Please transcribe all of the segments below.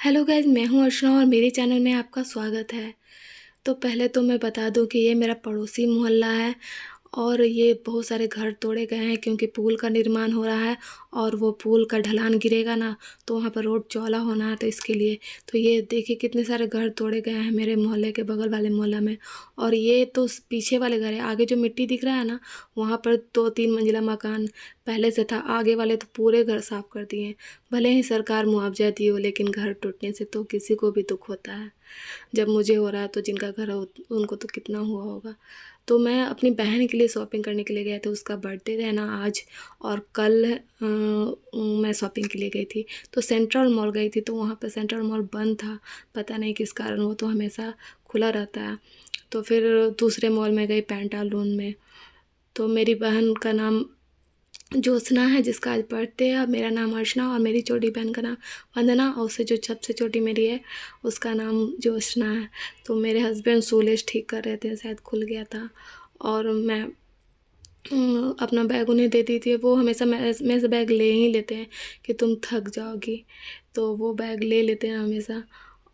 Hello guys, मैं हूं अर्चना और मेरे चैनल में आपका स्वागत है। तो पहले तो मैं बता दूं कि ये मेरा पड़ोसी मोहल्ला है और ये बहुत सारे घर तोड़े गए हैं क्योंकि पुल का निर्माण हो रहा है और वो पुल का ढलान गिरेगा ना, तो वहाँ पर रोड चौड़ा होना है, तो इसके लिए तो ये देखिए कितने सारे घर तोड़े गए हैं मेरे मोहल्ले के बगल वाले मोहल्ला में। और ये तो पीछे वाले घर है, आगे जो मिट्टी दिख रहा है ना, वहाँ पर 2-3 मंजिला मकान पहले से था, आगे वाले तो पूरे घर साफ कर दिए हैं। भले ही सरकार मुआवजा दी हो, लेकिन घर टूटने से तो किसी को भी दुख होता है। जब मुझे हो रहा है तो जिनका घर है उनको तो कितना हुआ होगा। तो मैं अपनी बहन के लिए शॉपिंग करने के लिए गए थे, उसका बर्थडे है ना आज, और कल मैं शॉपिंग के लिए गई थी। तो सेंट्रल मॉल गई थी, तो वहाँ पे सेंट्रल मॉल बंद था, पता नहीं किस कारण, वो तो हमेशा खुला रहता है। तो फिर दूसरे मॉल में गई, पेंटालून में। तो मेरी बहन का नाम ज्योत्सना है, जिसका आज बर्थडे है। मेरा नाम अर्चना और मेरी छोटी बहन का नाम वंदना, और उससे जो सबसे छोटी मेरी है उसका नाम ज्योत्सना है। तो मेरे हस्बैंड शूलेस ठीक कर रहे थे, शायद खुल गया था, और मैं अपना बैग उन्हें दे दी थी। वो हमेशा मैं से बैग ले ही लेते हैं कि तुम थक जाओगी, तो वो बैग ले लेते हैं हमेशा।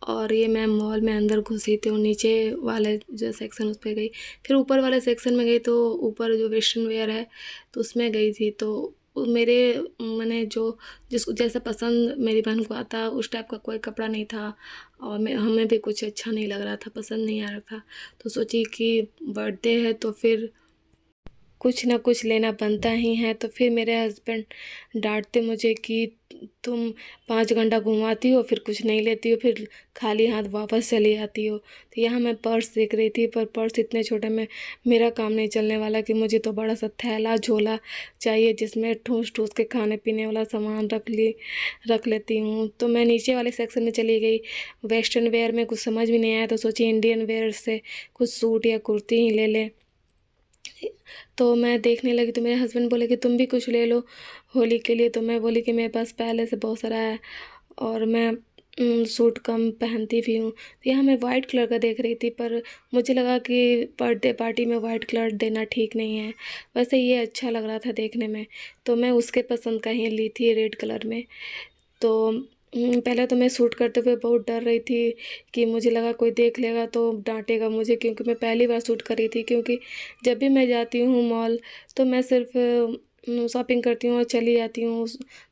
और ये मैं मॉल में अंदर घुसी थी, नीचे वाले जो सेक्शन उस पर गई, फिर ऊपर वाले सेक्शन में गई, तो ऊपर जो वेस्टर्न वेयर है तो उसमें गई थी। तो मेरे मैंने जो जिसको जैसा पसंद मेरी बहन को आता उस टाइप का कोई कपड़ा नहीं था, और हमें भी कुछ अच्छा नहीं लग रहा था, पसंद नहीं आ रहा था। तो सोची कि बर्थडे है तो फिर कुछ ना कुछ लेना बनता ही है। तो फिर मेरे हस्बैंड डांटते मुझे कि तुम 5 घंटा घुमाती हो, फिर कुछ नहीं लेती हो, फिर खाली हाथ वापस चली आती हो। तो यहाँ मैं पर्स देख रही थी, पर पर्स इतने छोटे में मेरा काम नहीं चलने वाला, कि मुझे तो बड़ा सा थैला झोला चाहिए जिसमें ठूस ठूस के खाने पीने वाला सामान रख लेती हूँ। तो मैं नीचे वाले सेक्शन में चली गई। वेस्टर्न वेयर में कुछ समझ भी नहीं आया, तो सोची इंडियन वेयर से कुछ सूट या कुर्ती ही ले लें। तो मैं देखने लगी, तो मेरे हस्बैंड बोले कि तुम भी कुछ ले लो होली के लिए। तो मैं बोली कि मेरे पास पहले से बहुत सारा है और मैं सूट कम पहनती भी हूँ। तो यहाँ मैं वाइट कलर का देख रही थी, पर मुझे लगा कि बर्थडे पार्टी में वाइट कलर देना ठीक नहीं है। वैसे ये अच्छा लग रहा था देखने में, तो मैं उसके पसंद का ही ली थी, रेड कलर में। तो पहले तो मैं सूट करते हुए बहुत डर रही थी कि मुझे लगा कोई देख लेगा तो डांटेगा मुझे, क्योंकि मैं पहली बार सूट कर रही थी। क्योंकि जब भी मैं जाती हूँ मॉल, तो मैं सिर्फ शॉपिंग करती हूँ और चली जाती हूँ,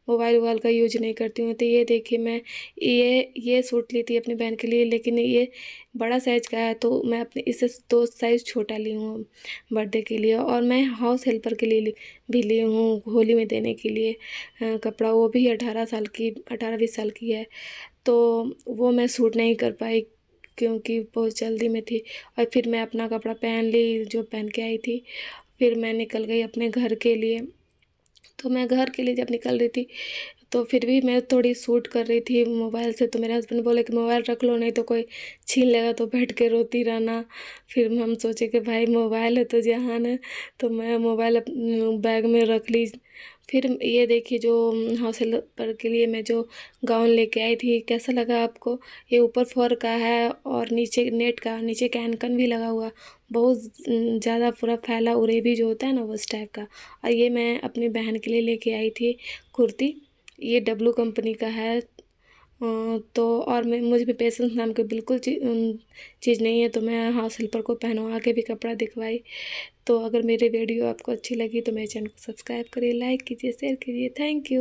मोबाइल वोबाइल का यूज नहीं करती हूँ। तो ये देखिए, मैं ये सूट ली थी अपनी बहन के लिए, लेकिन ये बड़ा साइज़ का है, तो मैं अपने इससे 2 साइज़ छोटा ली हूँ बर्थडे के लिए। और मैं हाउस हेल्पर के लिए भी ली हूँ होली में देने के लिए कपड़ा, वो भी 18 साल की, 18-20 साल की है। तो वो मैं सूट नहीं कर पाई क्योंकि बहुत जल्दी में थी, और फिर मैं अपना कपड़ा पहन ली जो पहन के आई थी। फिर मैं निकल गई अपने घर के लिए। तो मैं घर के लिए जब निकल रही थी, तो फिर भी मैं थोड़ी शूट कर रही थी मोबाइल से। तो मेरे हस्बैंड बोले कि मोबाइल रख लो, नहीं तो कोई छीन लेगा तो बैठ के रोती रहना। फिर हम सोचे कि भाई मोबाइल है तो जहान है, तो मैं मोबाइल बैग में रख ली। फिर ये देखिए, जो हाउस हेल्पर के लिए मैं जो गाउन लेके आई थी, कैसा लगा आपको? ये ऊपर फर का है और नीचे नेट का, नीचे कैनकन भी लगा हुआ, बहुत ज़्यादा पूरा फैला उरेबी जो होता है ना, उस टाइप का। और ये मैं अपनी बहन के लिए लेके आई थी कुर्ती, ये डब्लू कंपनी का है। तो और मैं मुझ में पेशेंस नाम की बिल्कुल चीज़ नहीं है, तो मैं हाउस हेल्पर को पहनवा के भी कपड़ा दिखवाई। तो अगर मेरी वीडियो आपको अच्छी लगी तो मेरे चैनल को सब्सक्राइब करिए, लाइक कीजिए, शेयर कीजिए। Thank you.